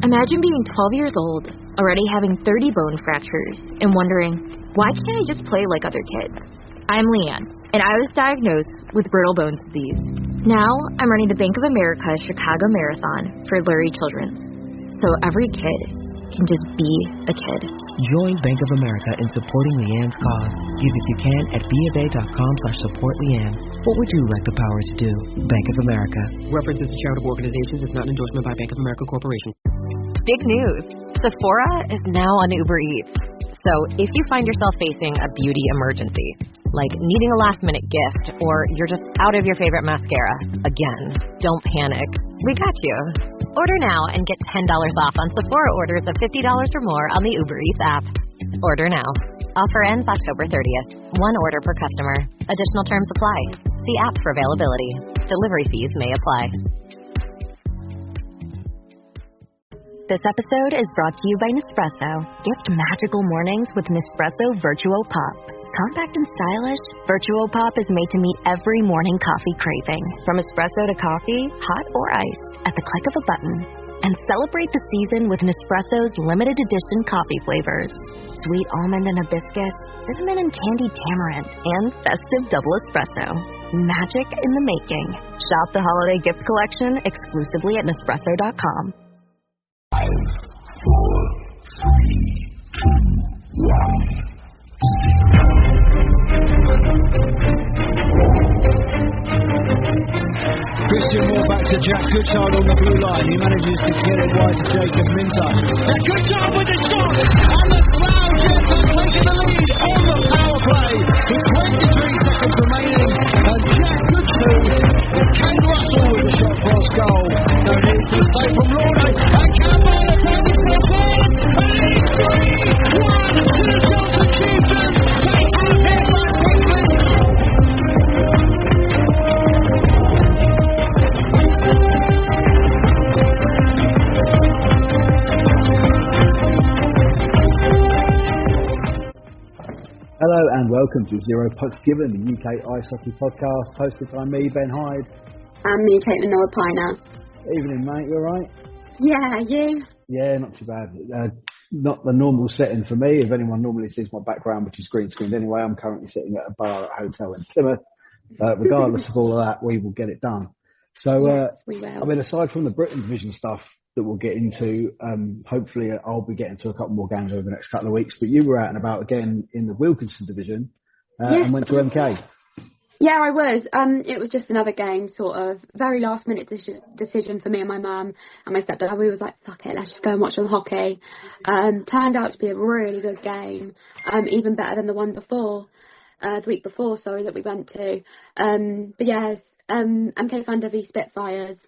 Imagine being 12 years old, already having 30 bone fractures, and wondering, why can't I just play like other kids? I'm Leanne, and I was diagnosed with brittle bone disease. Now, I'm running the Bank of America Chicago Marathon for Lurie Children's, so every kid can just be a kid. Join Bank of America in supporting Leanne's cause. Give if you can at BofA.com/supportLeanne. What would you like the power to do? Bank of America. References to charitable organizations is not an endorsement by Bank of America Corporation. Big news. Sephora is now on Uber Eats. So if you find yourself facing a beauty emergency, like needing a last-minute gift, or you're just out of your favorite mascara, again, don't panic. We got you. Order now and get $10 off on Sephora orders of $50 or more on the Uber Eats app. Order now. Offer ends October 30th. One order per customer. Additional terms apply. See app for availability. Delivery fees may apply. This episode is brought to you by Nespresso. Gift magical mornings with Nespresso Virtuo Pop. Compact and stylish, Virtuo Pop is made to meet every morning coffee craving. From espresso to coffee, hot or iced, at the click of a button. And celebrate the season with Nespresso's limited edition coffee flavors. Sweet almond and hibiscus, cinnamon and candied tamarind, and festive double espresso. Magic in the making. Shop the holiday gift collection exclusively at Nespresso.com. 5, 4, 3, 2, 1. Christian Moore back to Jack Goodchild on the blue line. He manages to get it wide to Jacob Minter. A good job with the shot, and the Slough Jets are taking the lead on the power play with 23 seconds remaining. And Jack Goodchild is Kane Russell with the shot cross goal. No need for the save from Lorne. And Campbell has found himself in. And it's 3-1 to the Johnson Chieftains. They have him back quickly. Hello and welcome to Zero Pucks Given, the UK Ice Hockey Podcast, hosted by me, Ben Hyde. And me, Katelin Piner. Evening, mate, you alright? Yeah, you? Yeah, not too bad. Not the normal setting for me. If anyone normally sees my background, which is green screened anyway, I'm currently sitting at a bar at a hotel in Plymouth. Regardless of all of that, we will get it done. So, yes, we will. I mean, aside from the Britton Division stuff that we'll get into, hopefully I'll be getting to a couple more games over the next couple of weeks. But you were out and about again in the Wilkinson Division and went to MK. Yeah, I was. It was just another game, sort of very last minute decision for me and my mum and my stepdad. We was like, fuck it, let's just go and watch some hockey. Turned out to be a really good game, even better than the one before, the week before, that we went to. But yes, MK Thunder v Spitfires.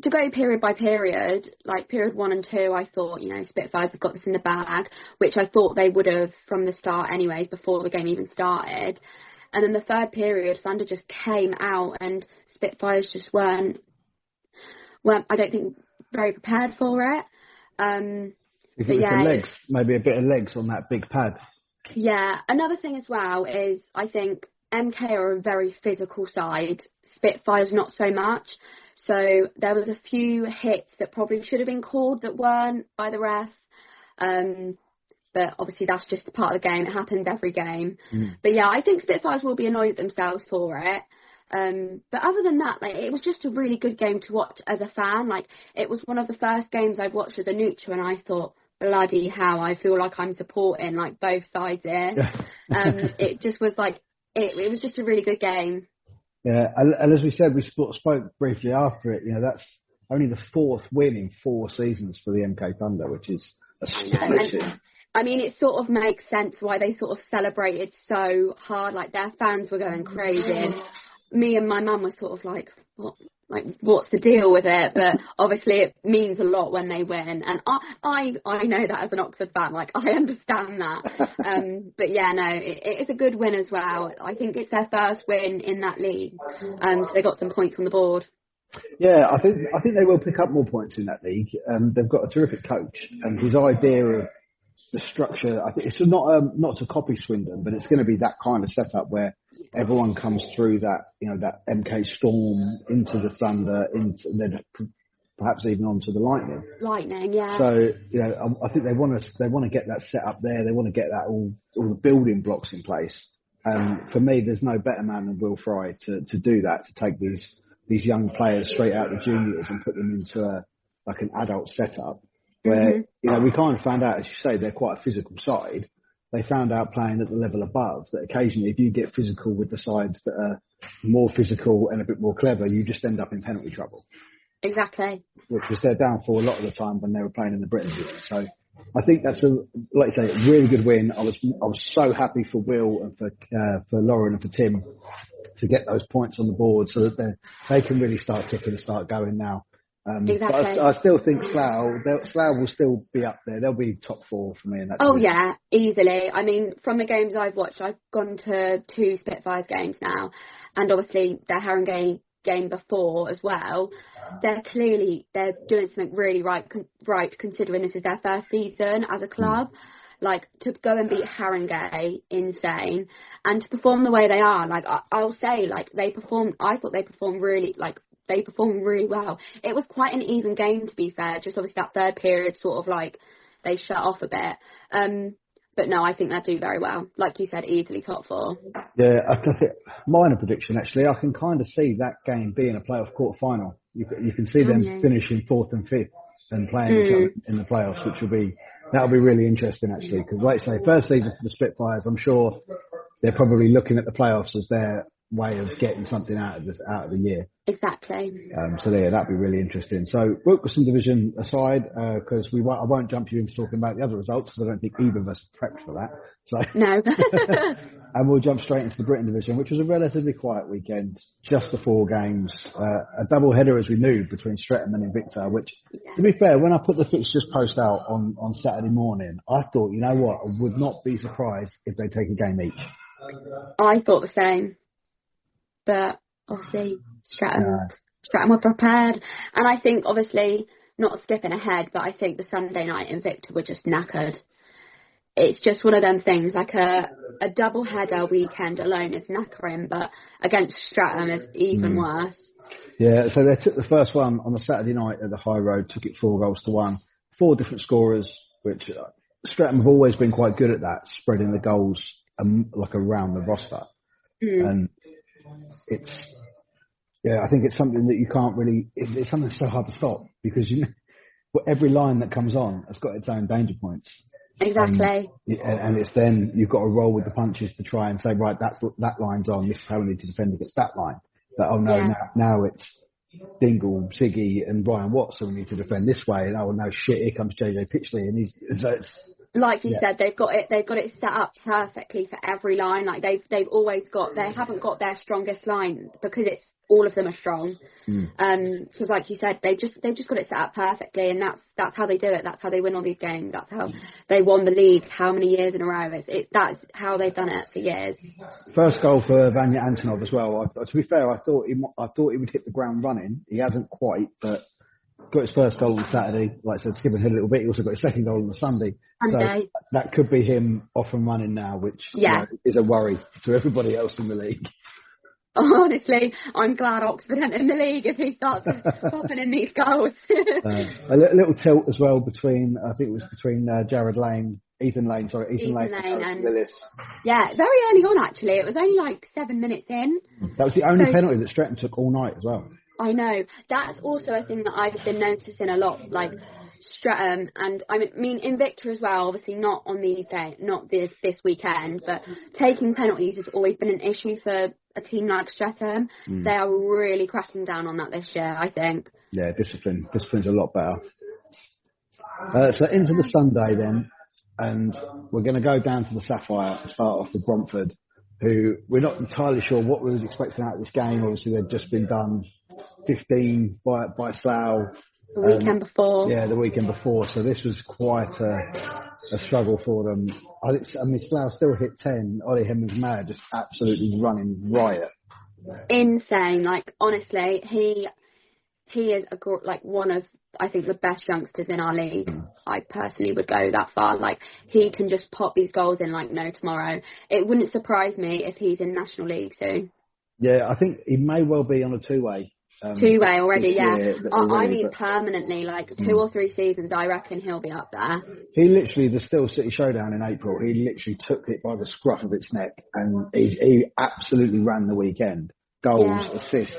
To go period by period, like period 1 and 2, I thought, Spitfires have got this in the bag, which I thought they would have from the start anyways, before the game even started. And then the third period, Thunder just came out and Spitfires just weren't I don't think, very prepared for it. You think the legs, maybe a bit of legs on that big pad? Yeah. Another thing as well is I think MK are a very physical side, Spitfires not so much. So there was a few hits that probably should have been called that weren't by the ref. But obviously that's just part of the game. It happens every game. But yeah, I think Spitfires will be annoyed at themselves for it. But other than that, it was just a really good game to watch as a fan. It was one of the first games I'd watched as a neutral, and I thought, bloody hell, I feel like I'm supporting both sides here. It just was it was just a really good game. Yeah, and as we said, we spoke briefly after it. That's only the 4th win in 4 seasons for the MK Thunder, which is astonishing. I mean, it sort of makes sense why they sort of celebrated so hard. Their fans were going crazy. And me and my mum were sort of what's the deal with it? But obviously it means a lot when they win. And I know that as an Oxford fan, I understand that. But yeah, no, it's a good win as well. I think it's their first win in that league. So they got some points on the board. Yeah, I think they will pick up more points in that league. They've got a terrific coach, and his idea of the structure, I think it's not to copy Swindon, but it's going to be that kind of setup where everyone comes through that, that MK Storm into the Thunder, then perhaps even onto the Lightning. Lightning, yeah. So I think they want to get that set up there. They want to get that all the building blocks in place. For me, there's no better man than Will Fry to do that, to take these young players straight out of the juniors and put them into an adult setup where we kind of found out, as you say, they're quite a physical side. They found out playing at the level above that occasionally if you get physical with the sides that are more physical and a bit more clever, you just end up in penalty trouble. Exactly. Which was their downfall a lot of the time when they were playing in the Britton Division. So I think that's a really good win. I was so happy for Will and for Lauren and for Tim to get those points on the board so that they can really start ticking and start going now. Exactly. But I still think Slough will still be up there. They'll be top 4 for me. In that division. Yeah, easily. I mean, from the games I've watched, I've gone to 2 Spitfires games now, and obviously their Haringey game before as well. They're doing something really right considering this is their first season as a club. Like, to go and beat Haringey, insane, and to perform the way they are. Like, I'll say, like, I thought they performed really well. It was quite an even game, to be fair. Just obviously that third period sort of like they shut off a bit. But no, I think they'll do very well. Like you said, easily top 4. Yeah, I think minor prediction actually. I can kind of see that game being a playoff quarter final. You can see them finishing 4th and 5th and playing each other in the playoffs, which that'll be really interesting actually. Because like I say, first season for the Spitfires, I'm sure they're probably looking at the playoffs as their way of getting something out of the year. Exactly. So that'd be really interesting. So Wilkerson Division aside, because I won't jump you into talking about the other results because I don't think either of us prepped for that. So no. And we'll jump straight into the Britton Division, which was a relatively quiet weekend. Just the 4 games, a double header as we knew between Streatham and Invicta. Which, to be fair, when I put the fixtures post out on Saturday morning, I thought, you know what, I would not be surprised if they take a game each. I thought the same. But obviously Streatham were prepared, and I think obviously not skipping ahead, but I think the Sunday night Invicta were just knackered. It's just one of them things, like a double header weekend alone is knackering, but against Streatham is even worse. Yeah, so they took the first one on the Saturday night at the High Road, took it 4-1, 4 different scorers, which Streatham have always been quite good at that, spreading the goals like around the roster. And I think it's something that you can't really. It's something that's so hard to stop because every line that comes on has got its own danger points. Exactly. And it's then you've got to roll with the punches to try and say, right, that line's on. This is how we need to defend against that line. But now it's Dingle, Siggy, and Brian Watts, so we need to defend this way. And no shit, here comes JJ Pitchley, and it's. Like you said, they've got it set up perfectly for every line. Like they haven't got their strongest line because it's all of them are strong. Because like you said, they've just got it set up perfectly, and that's how they do it. That's how they win all these games. That's how they won the league. How many years in a row? That's how they've done it for years. First goal for Vanya Antonov as well. To be fair, I thought he would hit the ground running. He hasn't quite, but got his first goal on Saturday. Like I said, skipping ahead a little bit. He also got his second goal on the Sunday. So that could be him off and running now, which is a worry to everybody else in the league. Honestly, I'm glad Oxford aren't in the league if he starts popping in these goals. A little tilt as well between Jared Lane, Ethan Lane and Lillis. Yeah, very early on actually. It was only like 7 minutes in. That was the only penalty that Streatham took all night as well. I know. That's also a thing that I've been noticing a lot, like Streatham, and I mean Invicta as well, obviously not on these days, not this weekend, but taking penalties has always been an issue for a team like Streatham. They are really cracking down on that this year, I think. Yeah, discipline's a lot better. So into the Sunday then, and we're going to go down to the Sapphire and start off with Bromford, who we're not entirely sure what we was expecting out of this game. Obviously they'd just been done 15 by Slough. The weekend before. Yeah, the weekend before. So this was quite a struggle for them. I mean, Slough still hit 10. Ollie Hemmings Mad just absolutely running riot. Insane. Like, honestly, he is one of, I think, the best youngsters in our league. I personally would go that far. Like, he can just pop these goals in like no tomorrow. It wouldn't surprise me if he's in National League soon. Yeah, I think he may well be on a 2-way Two-way already, yeah. I already, mean permanently, like 2 or 3 seasons, I reckon he'll be up there. He literally, the Steel City Showdown in April, he literally took it by the scruff of its neck, and he absolutely ran the weekend. Goals, assists.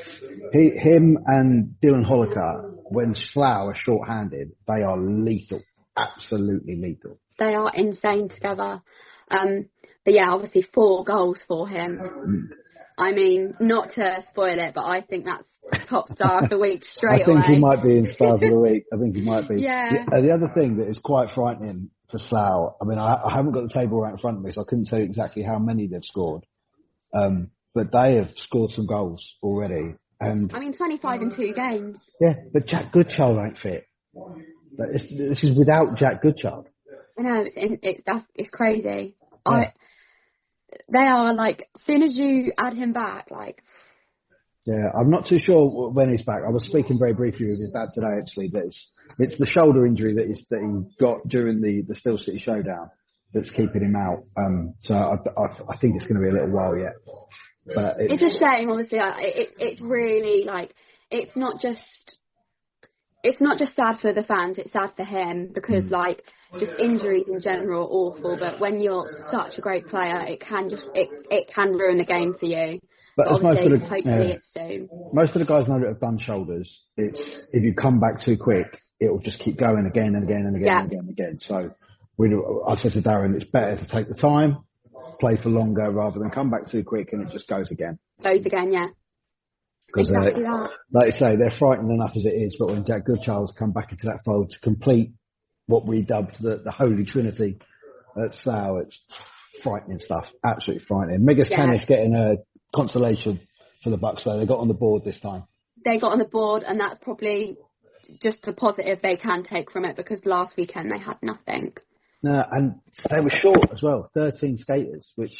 Him and Dylan Holliker, when Slough are short-handed, they are lethal. Absolutely lethal. They are insane together. But yeah, obviously 4 goals for him. I mean, not to spoil it, but I think that's top star of the week straight away. I think he might be in stars of the week. I think he might be. Yeah. The other thing that is quite frightening for Slough, I mean, I haven't got the table right in front of me, so I couldn't tell you exactly how many they've scored. But they have scored some goals already. And I mean, 25 in 2 games. Yeah, but Jack Goodchild ain't fit. This is without Jack Goodchild. I know, it's crazy. Yeah. They are, like, as soon as you add him back, like... Yeah, I'm not too sure when he's back. I was speaking very briefly with his dad today, actually. That it's the shoulder injury that he got during the Steel City Showdown that's keeping him out. So I think it's going to be a little while yet. But it's a shame, obviously. It's really, like, it's not just sad for the fans, it's sad for him because, like, just injuries in general are awful, but when you're such a great player, it can ruin the game for you. But obviously, hopefully it's soon. Most of the guys know that have done shoulders. It's if you come back too quick, it will just keep going again and again and again and again and again. So I said to Darren, it's better to take the time, play for longer, rather than come back too quick and it just goes again. Goes again, yeah. Because, like you say, they're frightened enough as it is, but when Jack Goodchild's come back into that fold to complete what we dubbed the Holy Trinity at Slough, it's frightening stuff. Absolutely frightening. Megas Canis getting a consolation for the Bucks, though. They got on the board this time. They got on the board, and that's probably just the positive they can take from it, because last weekend they had nothing. No, and they were short as well, 13 skaters, which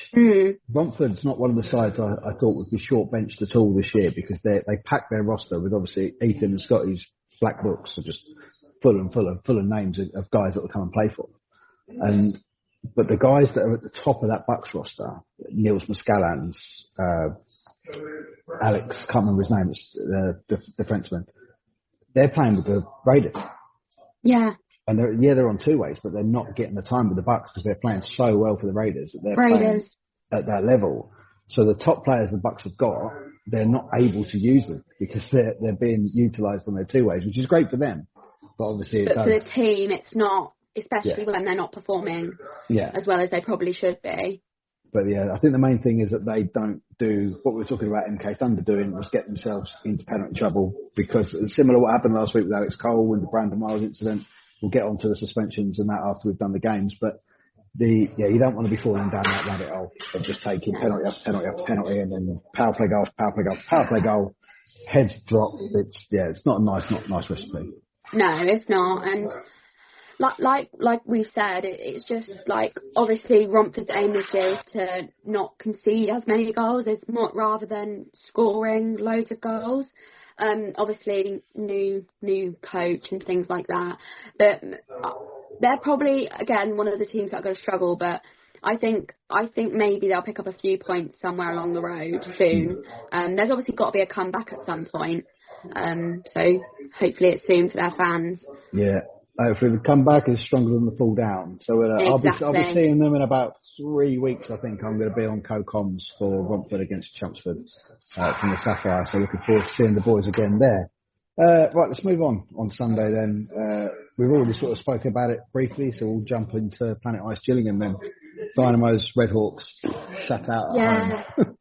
Romford's not one of the sides I thought would be short benched at all this year, because they packed their roster with obviously Ethan and Scotty's black books are just full of names of guys that will come and play for them. But the guys that are at the top of that Bucks roster, Niels Muscallans, Alex, can't remember his name, it's the Frenchman, they're playing with the Raiders. Yeah. And they're on 2 ways, but they're not getting the time with the Bucks because they're playing so well for the Raiders that they're playing at that level. So the top players the Bucks have got, they're not able to use them because they're being utilised on their 2 ways, which is great for them. But obviously, for the team, it's not, especially when they're not performing as well as they probably should be. But I think the main thing is that they don't do what we were talking about MK Thunder doing, was get themselves into penalty trouble, because similar to what happened last week with Alex Cole and the Brandon Miles incident. We'll get onto the suspensions and that after we've done the games, but you don't want to be falling down that rabbit hole of just taking penalty after penalty after penalty and then power play goal, heads drop. It's not a nice recipe. No, it's not. And like we've said, it's just like, obviously Romford's aim this year is to not concede as many goals as rather than scoring loads of goals. Obviously new coach and things like that, but they're probably again one of the teams that are going to struggle, but I think maybe they'll pick up a few points somewhere along the road soon. There's obviously got to be a comeback at some point, so hopefully it's soon for their fans. Hopefully the comeback is stronger than the fall down. So I'll be seeing them in about 3 weeks. I think I'm going to be on co-coms for Romford against Chelmsford from the Sapphire. So looking forward to seeing the boys again there. Right, let's move on Sunday then. We've already sort of spoken about it briefly, so we'll jump into Planet Ice Gillingham then. Dynamo's Redhawks shut out at home.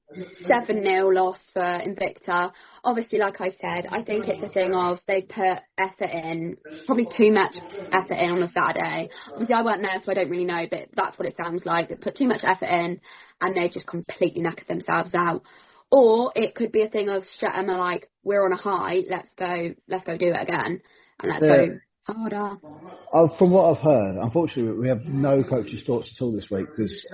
7-0 loss for Invicta. Obviously, like I said, I think it's a thing of they put effort in, probably too much effort in on the Saturday. Obviously, I weren't there, so I don't really know, but that's what it sounds like. They put too much effort in, and they've just completely knackered themselves out. Or it could be a thing of Streatham are like, we're on a high, let's go do it again, and let's go harder. From what I've heard, unfortunately, we have no coach's thoughts at all this week because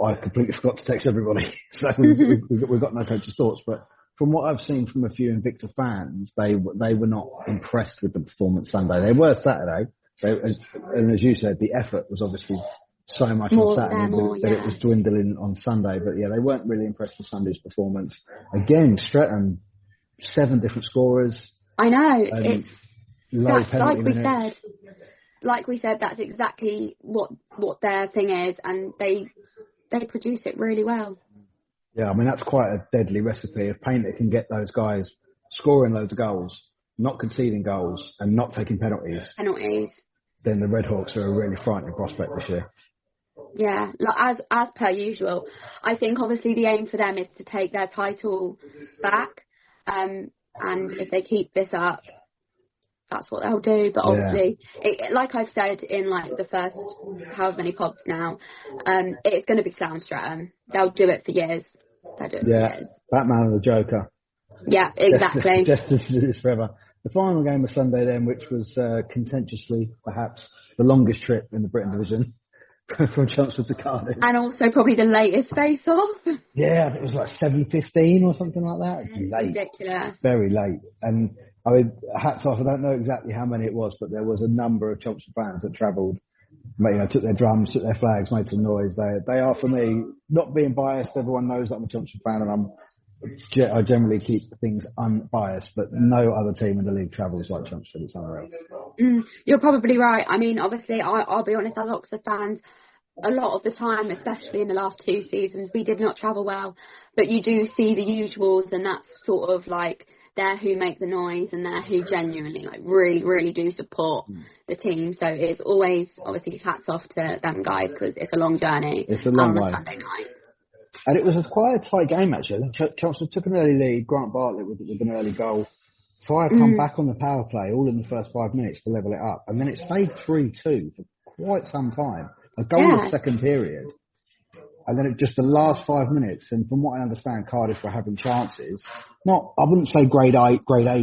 I completely forgot to text everybody, so we've got no coach's thoughts. But from what I've seen from a few Invicta fans, they were not impressed with the performance Sunday. They were Saturday, and as you said, the effort was obviously so much on Saturday that it was dwindling on Sunday. But they weren't really impressed with Sunday's performance. Again, Streatham 7 different scorers. I know. It's low that's like we minutes. said. Like we said, that's exactly what their thing is, and they produce it really well. Yeah, I mean, that's quite a deadly recipe. If Painter can get those guys scoring loads of goals, not conceding goals, and not taking penalties, then the Redhawks are a really frightening prospect this year. Yeah, like as per usual. I think obviously the aim for them is to take their title back, and if they keep this up, that's what they'll do. But obviously, like I've said in like the first however many pods now, it's going to be Slough and Streatham. They'll do it for years. They'll do it for years. Batman and the Joker. Yeah, exactly. Just as it is forever. The final game of Sunday then, which was contentiously perhaps the longest trip in the Britton Division from Chelmsford to Cardiff. And also probably the latest face-off. Yeah, it was like 7:15 or something like that. Late. Ridiculous. Very late. And I mean, hats off. I don't know exactly how many it was, but there was a number of Chelmsford fans that travelled, took their drums, took their flags, made some noise. They are, for me, not being biased. Everyone knows that I'm a Chelmsford fan, and I generally keep things unbiased, but no other team in the league travels like Chelmsford. It's unreal. You're probably right. I mean, obviously, I'll be honest, as Oxford fans, a lot of the time, especially in the last 2 seasons, we did not travel well. But you do see the usuals, and that's sort of like they're who make the noise, and they're who genuinely, like, really, really do support the team. So it's always, obviously, hats off to them guys, because it's a long journey. It's a long way. On a Sunday night. And it was quite a tight game, actually. Chelmsford took an early lead. Grant Bartlett with an early goal. Fire come back on the power play, all in the first 5 minutes to level it up. And then it stayed 3-2 for quite some time. A goal in the second period. And then just the last 5 minutes, and from what I understand, Cardiff were having chances. I wouldn't say grade A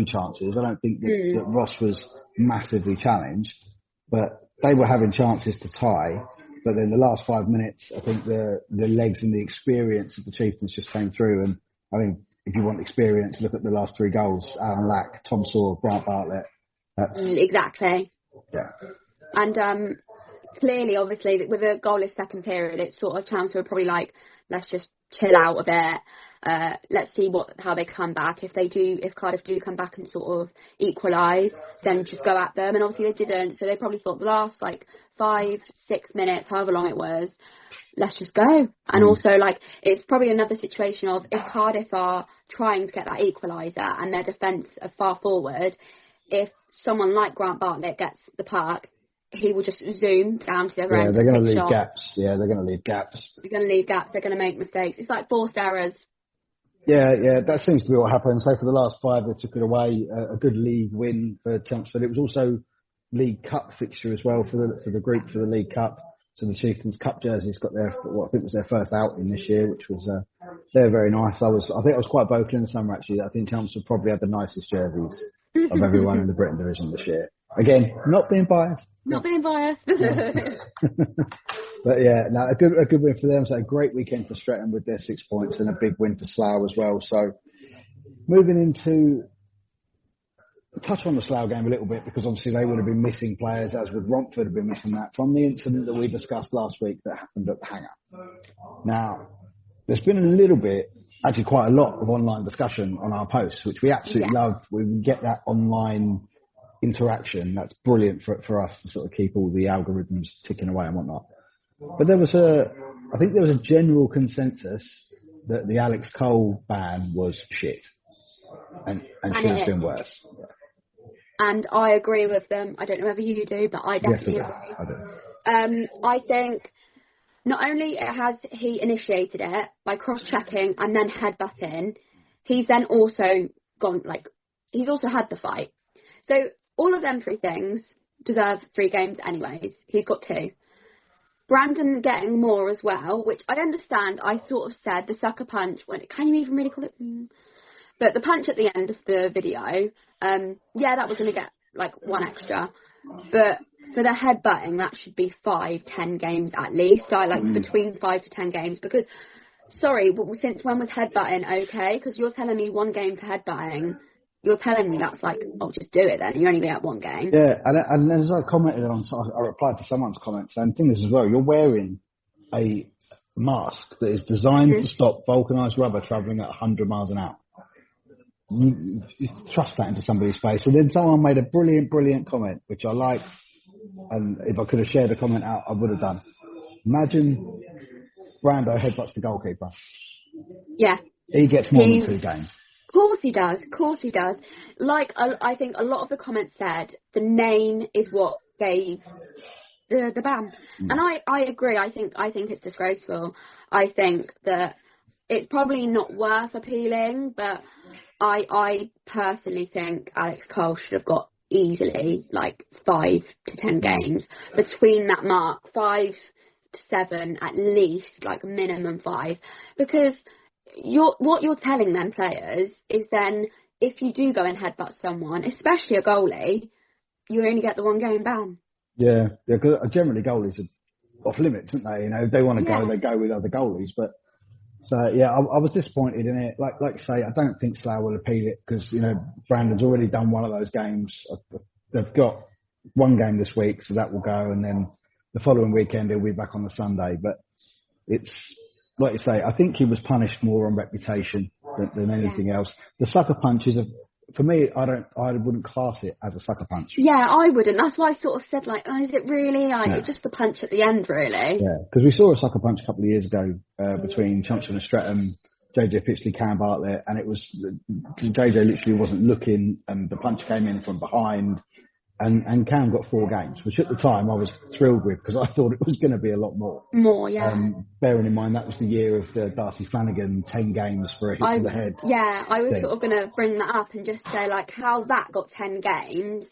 chances. I don't think that Ross was massively challenged, but they were having chances to tie. But then the last 5 minutes, I think the legs and the experience of the Chieftains just came through. And I mean, if you want experience, look at the last 3 goals: Alan Lack, Tom Saw, Grant Bartlett. Exactly. Yeah. And clearly, obviously, with a goalless second period, it's sort of Chelmsford probably like, let's just chill out a bit. Let's see how they come back. If Cardiff do come back and sort of equalise, then just go at them. And obviously they didn't, so they probably thought the last 5-6 minutes, however long it was, let's just go. And also, it's probably another situation of if Cardiff are trying to get that equaliser and their defence are far forward, if someone like Grant Bartlett gets the puck, he will just zoom down to the other end. They're going to leave gaps. Yeah, they're going to leave gaps. They're going to leave gaps. They're going to make mistakes. It's like forced errors. Yeah, that seems to be what happened. So for the last 5, they took it away. A good league win for Chelmsford. It was also League Cup fixture as well for the group for the League Cup. So the Chieftains Cup jerseys got what I think was their first outing this year, which was they're very nice. I think I was quite vocal in the summer actually. I think Chelmsford probably had the nicest jerseys of everyone in the Britton Division this year. Again, not being biased. Not being biased. But yeah, no, a good win for them. So a great weekend for Streatham with their 6 points, and a big win for Slough as well. So moving into touch on the Slough game a little bit, because obviously they would have been missing players, as with Romford have been missing that from the incident that we discussed last week that happened at the hangar. Now, there's been a little bit, actually quite a lot of online discussion on our posts, which we absolutely love. We get that online interaction. That's brilliant for us to sort of keep all the algorithms ticking away and whatnot. But I think there was a general consensus that the Alex Cole ban was shit and should have been worse. And I agree with them. I don't know whether you do, but I definitely agree. I do. I think not only has he initiated it by cross-checking and then headbutting, he's then also he's also had the fight. So all of them 3 things deserve 3 games anyways. He's got 2. Brandon getting more as well, which I understand. I sort of said the sucker punch, can you even really call it? But the punch at the end of the video, that was going to get 1 extra. But for the headbutting, that should be 5-10 games at least. Between 5 to 10 games, because, sorry, since when was headbutting okay? Because you're telling me 1 game for headbutting. You're telling me that's just do it then. You're only going to get 1 game. Yeah, and as I commented on, I replied to someone's comment saying, thing is as well, you're wearing a mask that is designed to stop vulcanised rubber travelling at 100 miles an hour. you trust that into somebody's face. And then someone made a brilliant comment, which I liked. And if I could have shared the comment out, I would have done. Imagine Brando headbutts the goalkeeper. Yeah. He gets more than 2 games. Of course he does. Like, I think a lot of the comments said the name is what gave the ban. And I agree. I think it's disgraceful. I think that it's probably not worth appealing, but I personally think Alex Cole should have got easily like 5 to 10 games. Between that mark, 5 to 7 at least, like minimum 5, because what you're telling them players is then if you do go and headbutt someone, especially a goalie, you only get the 1 game ban. Yeah, because generally goalies are off limits, aren't they? You know, if they want to go, they go with other goalies. But so yeah, I was disappointed in it. Like I say, I don't think Slough will appeal it because you know Brandon's already done one of those games. They've got 1 game this week, so that will go, and then the following weekend he'll be back on the Sunday. But it's like you say, I think he was punished more on reputation than anything else. The sucker punch is for me, I wouldn't class it as a sucker punch. Yeah, I wouldn't. That's why I sort of said, like, oh, is it really? It's just the punch at the end, really. Yeah, because we saw a sucker punch a couple of years ago between Chumsford and Streatham, JJ Pitchley, Cam Bartlett, and it was JJ literally wasn't looking, and the punch came in from behind, and Cam got 4 games, which at the time I was thrilled with because I thought it was going to be a lot more. More, yeah. Bearing in mind that was the year of the Darcy Flanagan 10 games for a hit to the head. Yeah, I was sort of going to bring that up and just say like how that got 10 games,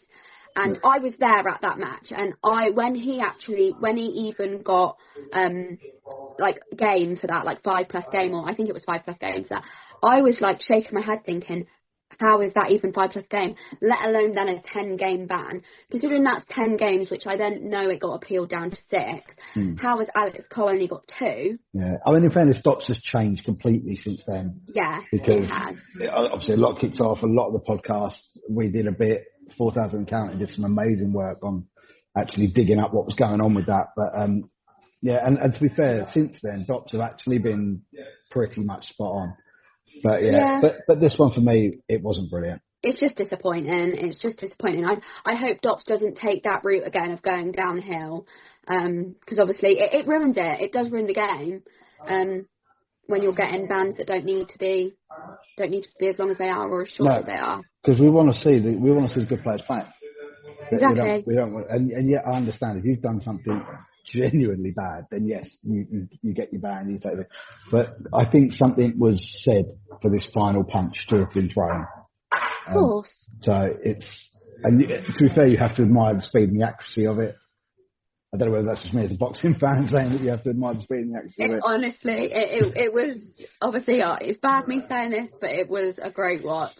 and I was there at that match, and when he even got like game for that, like 5+ game, or I think it was 5+ game for that, I was like shaking my head thinking, how is that even 5+ game, let alone then a 10 game ban? Considering that's 10 games, which I then know it got appealed down to 6. How has Alex Cole only got 2? Yeah, I mean, in fairness, Dops has changed completely since then. Yeah, because it has. Obviously a lot kicked off. A lot of the podcasts we did a bit. 4,000 County did some amazing work on actually digging up what was going on with that. But yeah, and to be fair, since then Dops have actually been pretty much spot on. But yeah. But this one for me, it wasn't brilliant. It's just disappointing. I hope Dops doesn't take that route again of going downhill, because obviously it ruins it. It does ruin the game. When you're getting bans that don't need to be as long as they are or as short as they are. Because we want to see the good players play. Exactly. We don't want, and yet I understand if you've done something genuinely bad, then yes, you get your ban, you take it. But I think something was said for this final punch to have been thrown. Of course. So and to be fair, you have to admire the speed and the accuracy of it. I don't know whether that's just me as a boxing fan saying that you have to admire the speed and the accuracy of it. Honestly, it was obviously it's bad me saying this, but it was a great watch.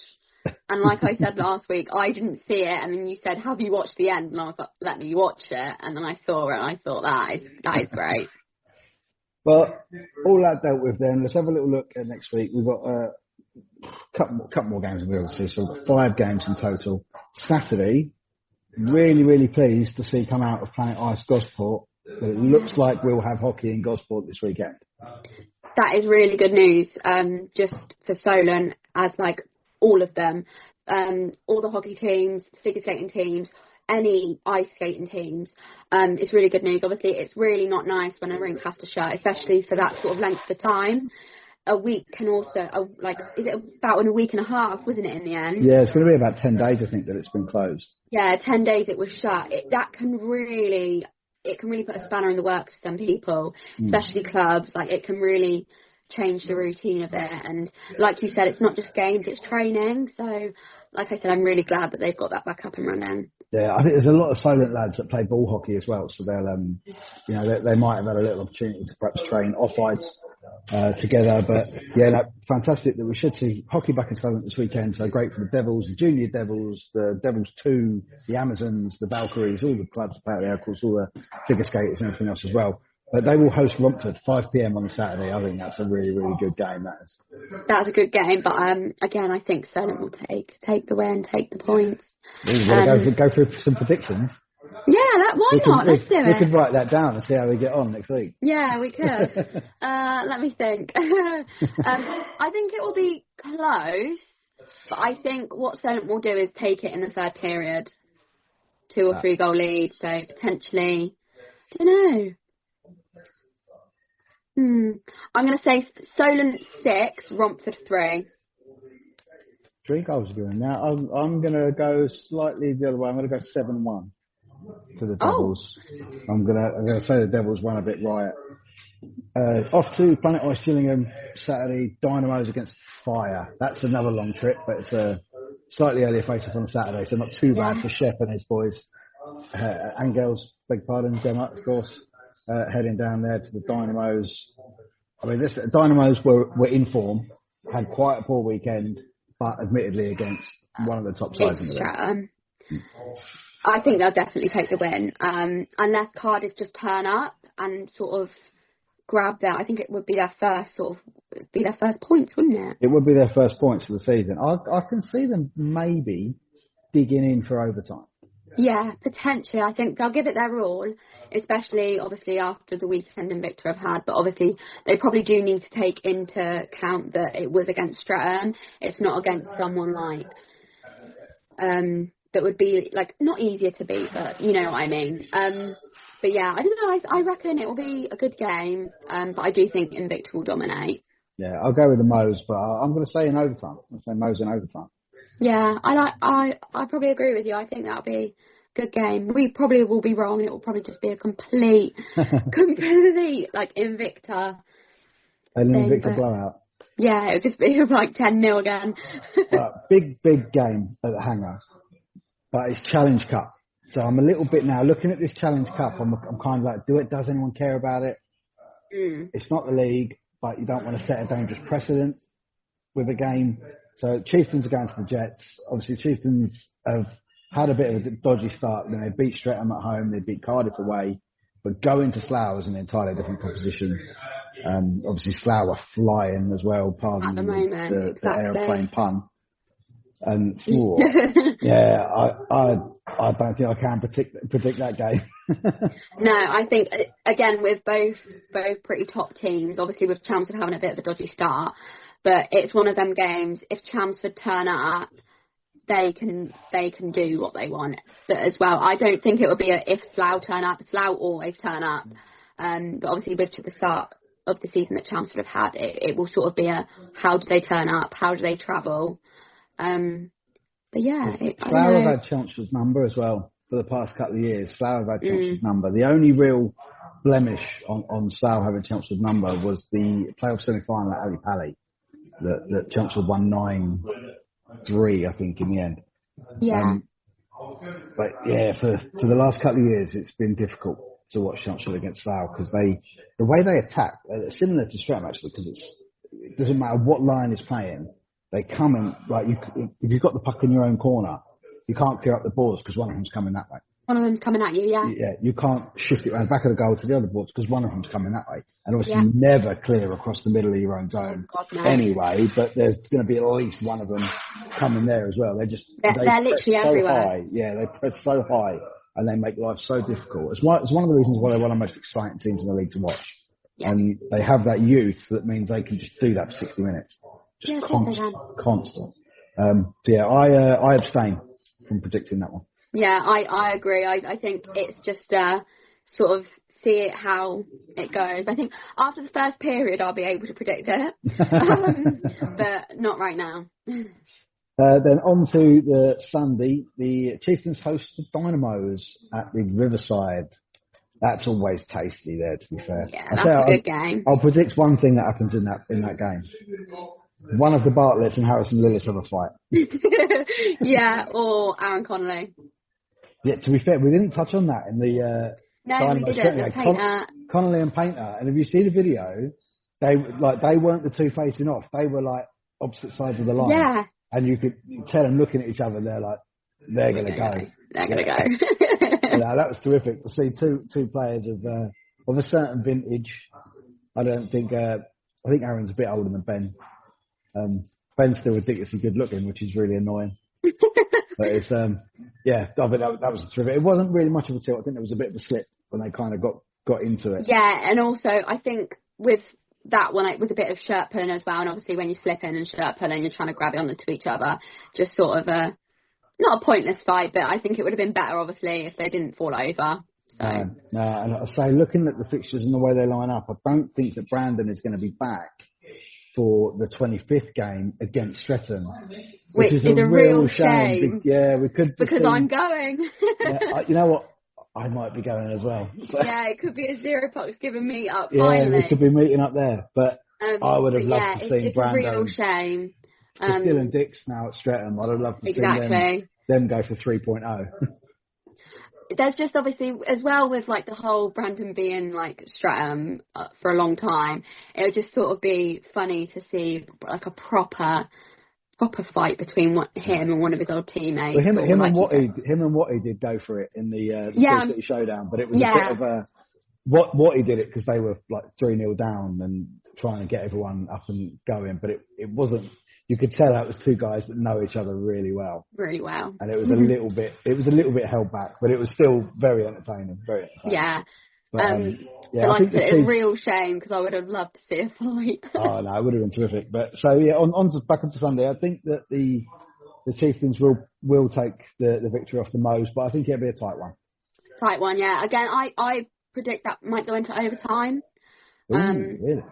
And like I said last week, I didn't see it, and then you said, "Have you watched the end?" And I was like, "Let me watch it." And then I saw it, and I thought that is great. But all that dealt with, then let's have a little look at next week. We've got a couple more games to be able to see, so we've got 5 games in total. Saturday, really pleased to see come out of Planet Ice Gosport. But it looks like we'll have hockey in Gosport this weekend. That is really good news, just for Solent, as like all of them, all the hockey teams, figure skating teams, any ice skating teams. It's really good news. Obviously, it's really not nice when a rink has to shut, especially for that sort of length of time. A week can also, is it about a week and a half, wasn't it, in the end? Yeah, it's going to be about 10 days, I think, that it's been closed. Yeah, 10 days it was shut. That can really put a spanner in the works for some people, especially clubs. Like, it can really change the routine of it. And like you said, it's not just games, it's training. So, like I said, I'm really glad that they've got that back up and running. Yeah, I think there's a lot of Solent lads that play ball hockey as well. So they'll, they might have had a little opportunity to perhaps train off ice together. But yeah, fantastic that we should see hockey back in Solent this weekend. So great for the Devils, the Junior Devils, the Devils 2, the Amazons, the Valkyries, all the clubs out there, of course, all the figure skaters and everything else as well. But they will host Romford 5 p.m. on Saturday. I think that's a really good game. That's a good game, but again, I think Solent will take the win, take the points. We want to go through some predictions. Yeah, why not? Let's do it. We could write that down and see how we get on next week. Yeah, we could. Let me think. I think it will be close. But I think what Solent will do is take it in the third period. 2 or 3 goal lead, so potentially, I don't know. I'm going to say Solent 6, Romford 3. 3 goals again. Now I'm going to go slightly the other way. I'm going to go 7-1 to the Devils. I'm going to say the Devils won a bit riot. Off to Planet Ice Gillingham Saturday. Dynamos against Fire. That's another long trip, but it's a slightly earlier face-off on Saturday, so not too bad for Shep and his boys. And girls, beg pardon, Gemma, of course, heading down there to the Dynamos. I mean, the Dynamos were in form, had quite a poor weekend, but admittedly against one of the top sides in the league. I think they'll definitely take the win, unless Cardiff just turn up and sort of grab that. I think it would be their first points, wouldn't it? It would be their first points for the season. I can see them maybe digging in for overtime. Yeah, potentially. I think they'll give it their all, especially obviously after the weekend Invicta have had. But obviously they probably do need to take into account that it was against Streatham. It's not against someone like that would be like not easier to beat, but you know what I mean. But yeah, I don't know. I reckon it will be a good game, but I do think Invicta will dominate. Yeah, I'll go with the Moes, but I'm going to say in overtime. I'm going to say Moes in overtime. Yeah, I probably agree with you. I think that'll be a good game. We probably will be wrong, and it will probably just be a complete like Invicta. An Invicta blowout. Yeah, it'll just be like 10-0 again. Big game at the Hangar, but it's Challenge Cup. So I'm a little bit now looking at this Challenge Cup. I'm kind of like, does anyone care about it? It's not the league, but you don't want to set a dangerous precedent with a game. So Chieftains are going to the Jets. Obviously, Chieftains have had a bit of a dodgy start. Then they beat Streatham at home. They beat Cardiff away. But going to Slough is an entirely different proposition. Obviously, Slough are flying as well, pardon at the moment, the aeroplane pun. And yeah, I don't think I can predict that game. No, I think again with both pretty top teams. Obviously, with Chelmsford having a bit of a dodgy start, but it's one of them games. If Chelmsford turn up, they can do what they want. But as well, I don't think it would be if Slough turn up. Slough always turn up. But obviously, with the start of the season that Chelmsford have had, it will sort of be a how do they turn up? How do they travel? But yeah, Slough have had Chelmsford's number as well for the past couple of years. Slough have had Chelmsford's number. The only real blemish on Slough having Chelmsford's number was the playoff semi-final at Ali Pali that Chelmsford won 9-3, I think, in the end. Yeah. But yeah, for the last couple of years, it's been difficult to watch Chelmsford against Slough because the way they attack, similar to Streatham actually, because it doesn't matter what line is playing. They come and, like, if you've got the puck in your own corner, you can't clear up the boards because one of them's coming that way. One of them's coming at you, yeah. Yeah, you can't shift it around the back of the goal to the other boards because one of them's coming that way. And obviously you never clear across the middle of your own zone anyway, but there's going to be at least one of them coming there as well. They're literally so everywhere. High. Yeah, they press so high and they make life so difficult. It's one of the reasons why they're one of the most exciting teams in the league to watch. Yeah. And they have that youth that means they can just do that for 60 minutes. Just constant. So yeah, I abstain from predicting that one. Yeah, I agree. I think it's just sort of see it how it goes. I think after the first period I'll be able to predict it, but not right now. Then on to the Sunday, the Chieftains host the Dynamos at the Riverside. That's always tasty there, to be fair. Yeah, that's a good game. I'll predict one thing that happens in that game. One of the Bartletts and Harrison Lillis have a fight. Yeah, or Aaron Connolly. Yeah, to be fair, we didn't touch on that in the no, we didn't. Connolly and Painter. And if you see the video, they weren't the two facing off. They were like opposite sides of the line. Yeah. And you could tell them looking at each other, they're like, they're going to go. They're going to go. Yeah, that was terrific to see two players of a certain vintage. I think Aaron's a bit older than Ben. Ben's still ridiculously good looking, which is really annoying. But it's yeah, I think that was terrific. It wasn't really much of a tilt. I think there was a bit of a slip when they kind of got into it. Yeah, and also I think with that one, it was a bit of shirt pulling as well. And obviously when you slip in and shirt pulling, you're trying to grab it onto each other. Just sort of not a pointless fight, but I think it would have been better, obviously, if they didn't fall over. So. No, and I say, looking at the fixtures and the way they line up, I don't think that Brandon is going to be back for the 25th game against Stretton, which is a real shame. Yeah, we could. Because I'm going. Yeah, you know what? I might be going as well. So. Yeah, it could be a Zero Pox given meet up. Yeah, finally. we could be meeting up there, but I would have loved to see Brandon. It's a real shame. Dylan Dix now at Streatham, I'd have loved to see them go for 3.0. There's just obviously, as well with like the whole Brandon being like Streatham for a long time, it would just sort of be funny to see like a proper fight between him and one of his old teammates. Well, him and Watty did go for it in the City Showdown, but it was a bit of a Watty did it because they were like 3-0 down and trying to get everyone up and going, but it wasn't. You could tell that was two guys that know each other really well. Really well. And it was a little bit held back, but it was still very entertaining. Yeah. But, but like I said, it's a real shame because I would have loved to see a fight. Oh no, it would have been terrific. But so yeah, back onto Sunday. I think that the Chieftains will take the victory off the Moes, but I think it'll be a tight one. Tight one, yeah. Again, I predict that might go into overtime. Really?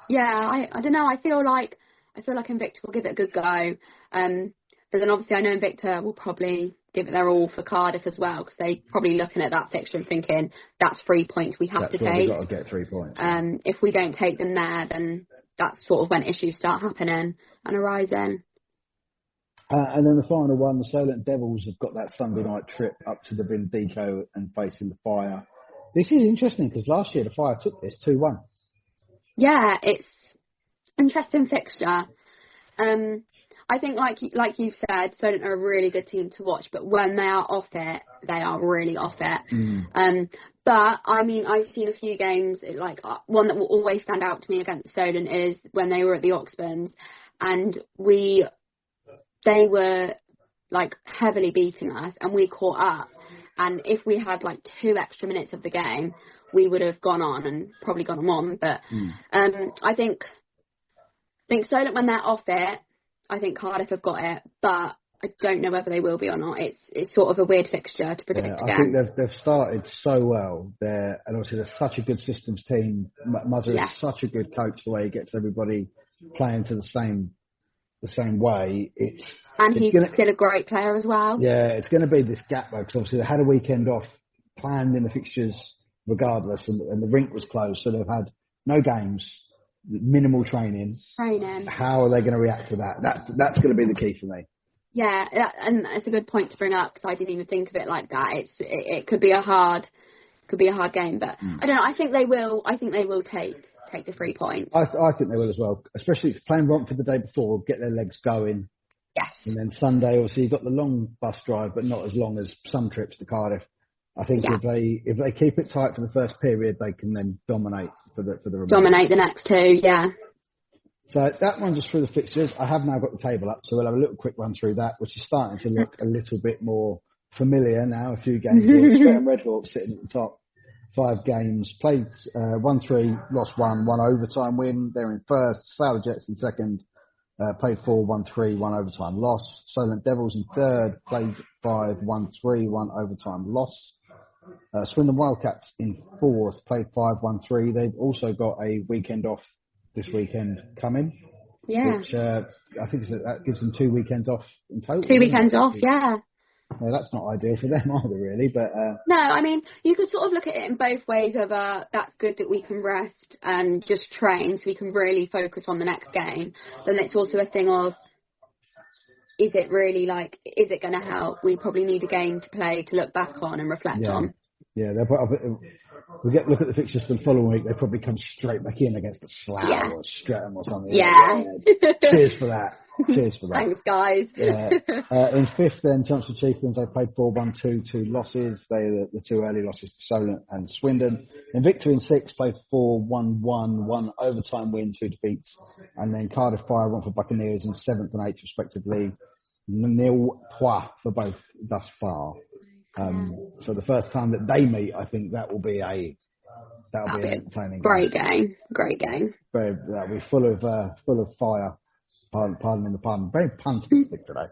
Yeah, I don't know. I feel like Invicta will give it a good go. But then obviously I know Invicta will probably give it their all for Cardiff as well, because they're probably looking at that fixture and thinking that's 3 points we have to take. We've got to get 3 points. If we don't take them there, then that's sort of when issues start happening and arising. And then the final one, the Solent Devils have got that Sunday night trip up to the Vindico and facing the Fire. This is interesting because last year the Fire took this 2-1. Yeah, it's interesting fixture. I think, like you've said, Solent are a really good team to watch, but when they are off it, they are really off it. But, I mean, I've seen a few games, like one that will always stand out to me against Solent is when they were at the Oxburns, and they were, like, heavily beating us, and we caught up. And if we had, like, 2 extra minutes of the game, we would have gone on and probably gone on. But I think Solent, when they're off it, I think Cardiff have got it, but I don't know whether they will be or not. It's sort of a weird fixture to predict again. I think they've started so well there, and obviously they're such a good systems team. Muzzer is such a good coach, the way he gets everybody playing to the same way. He's still a great player as well. Yeah, it's going to be this gap though, because obviously they had a weekend off planned in the fixtures regardless, and the rink was closed, so they've had no games. Minimal training. How are they going to react to that? That's going to be the key for me. Yeah, and it's a good point to bring up because I didn't even think of it like that. It could be a hard game, but I don't know. I think they will. I think they will take the 3 points. I think they will as well, especially playing Romford the day before, get their legs going. Yes. And then Sunday, obviously, you've got the long bus drive, but not as long as some trips to Cardiff. I think if they keep it tight for the first period, they can then dominate for the remainder. Dominate the next 2, yeah. So that one just through the fixtures. I have now got the table up, so we'll have a little quick run through that, which is starting to look a little bit more familiar now. A few games here. Streatham Redhawks sitting at the top. 5 games played, 1-3, lost 1 overtime win. They're in first. Slough Jets in second. Played 4, 1-3, 1 overtime loss. Solent Devils in third. Played 5, 1-3, 1 overtime loss. Swindon Wildcats in fourth, played 5-1-3. They've also got a weekend off this weekend coming. Yeah. Which I think that gives them 2 weekends off in total. 2 weekends off, yeah. Well, that's not ideal for them either, really. But no, I mean, you could sort of look at it in both ways of that's good that we can rest and just train so we can really focus on the next game. Then it's also a thing of, is it really is it going to help? We probably need a game to play to look back on and reflect on. Yeah, look at the fixtures for the following week. They probably come straight back in against the Slough or Streatham or something. Yeah. Cheers for that. Thanks, guys. Yeah. In fifth, then, Chelmsford Chieftains, they played 4-1-2, 2 losses. They are the 2 early losses to Solent and Swindon. Invicta in sixth, played 4-1-1, 1 overtime win, 2 defeats. And then Cardiff Fire, Romford Buccaneers in seventh and eighth, respectively. 0 points for both thus far. So the first time that they meet, I think that will be a That'll be an entertaining great game. Great game. That'll be full of fire. Pardon the pun. Very puntastic today.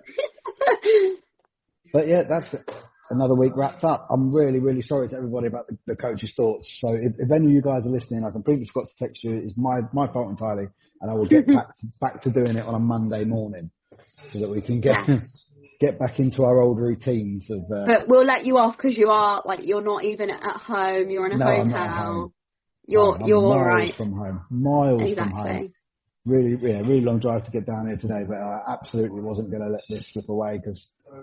But yeah, that's it. Another week wrapped up. I'm really, really sorry to everybody about the coach's thoughts. So if any of you guys are listening, I completely forgot to text you. It's my fault entirely, and I will get back to doing it on a Monday morning so that we can get back into our old routines of. But we'll let you off because you are you're not even at home. You're in a hotel. I'm not at home. You're all right. From home. Miles from home. Really long drive to get down here today, but I absolutely wasn't going to let this slip away because,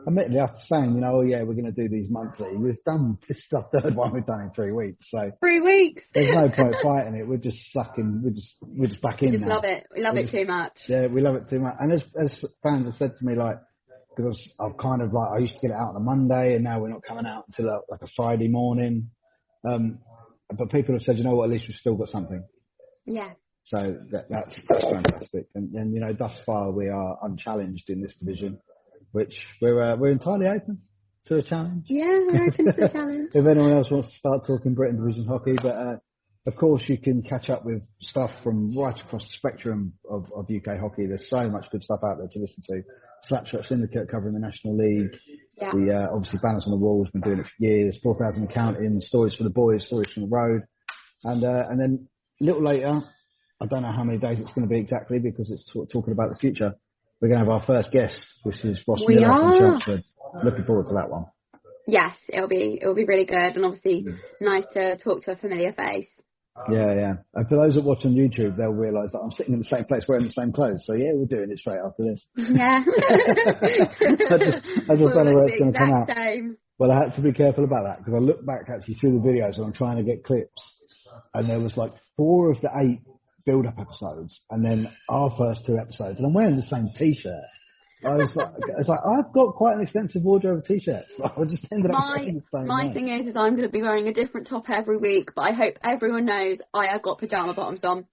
admittedly, after saying, we're going to do these monthly, we've done this stuff, third one we've done in 3 weeks. So 3 weeks. There's no point fighting it. We're just sucking. We're just back in now. We just love it. We love it too much. Yeah, we love it too much. And as fans have said to me, because I've kind of I used to get it out on a Monday, and now we're not coming out until a Friday morning. But people have said, at least we've still got something. Yeah. So that's fantastic, and thus far we are unchallenged in this division, which we're entirely open to a challenge. Yeah, we're open to a challenge. If anyone else wants to start talking Britton Division hockey, but of course you can catch up with stuff from right across the spectrum of UK hockey. There's so much good stuff out there to listen to. Slapshot Syndicate covering the National League. Yeah. The obviously Balance on the Wall has been doing it for years. 4,000 and counting. Stories for the boys. Stories from the road, and then a little later. I don't know how many days it's going to be exactly because it's talking about the future. We're going to have our first guest, which is Ross Miller from Chelmsford. Looking forward to that one. Yes, it'll be really good, and obviously nice to talk to a familiar face. Yeah. And for those that watch on YouTube, they'll realise that I'm sitting in the same place wearing the same clothes. So yeah, we're doing it straight after this. Yeah. I just don't know where it's going to come out. Same. Well, I had to be careful about that because I looked back actually through the videos and I'm trying to get clips, and there was 4 of the 8 build-up episodes, and then our first 2 episodes, and I'm wearing the same T-shirt. I was like, I've got quite an extensive wardrobe of T-shirts. I just ended up wearing the same. My thing is I'm going to be wearing a different top every week, but I hope everyone knows I have got pyjama bottoms on.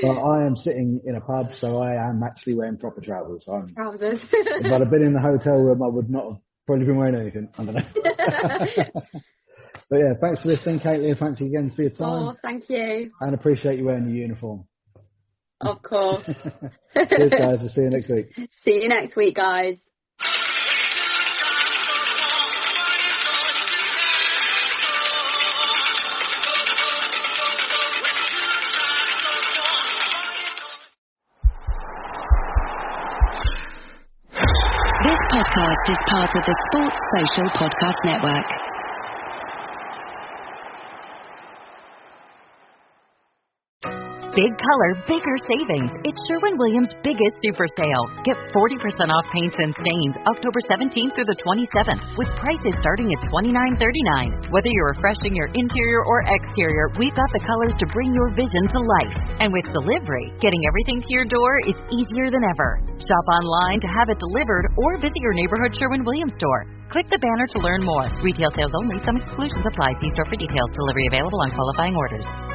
Well, I am sitting in a pub, so I am actually wearing proper trousers. Trousers. If I'd have been in the hotel room, I would not have probably been wearing anything. I don't know. But yeah, thanks for listening, Katelin. Thanks again for your time. Oh, thank you. And appreciate you wearing your uniform. Of course. Cheers, guys. We'll see you next week. See you next week, guys. This podcast is part of the Sports Social Podcast Network. Big color, bigger savings. It's Sherwin-Williams' biggest super sale. Get 40% off paints and stains October 17th through the 27th with prices starting at $29.39. Whether you're refreshing your interior or exterior, we've got the colors to bring your vision to life. And with delivery, getting everything to your door is easier than ever. Shop online to have it delivered or visit your neighborhood Sherwin-Williams store. Click the banner to learn more. Retail sales only. Some exclusions apply. See store for details. Delivery available on qualifying orders.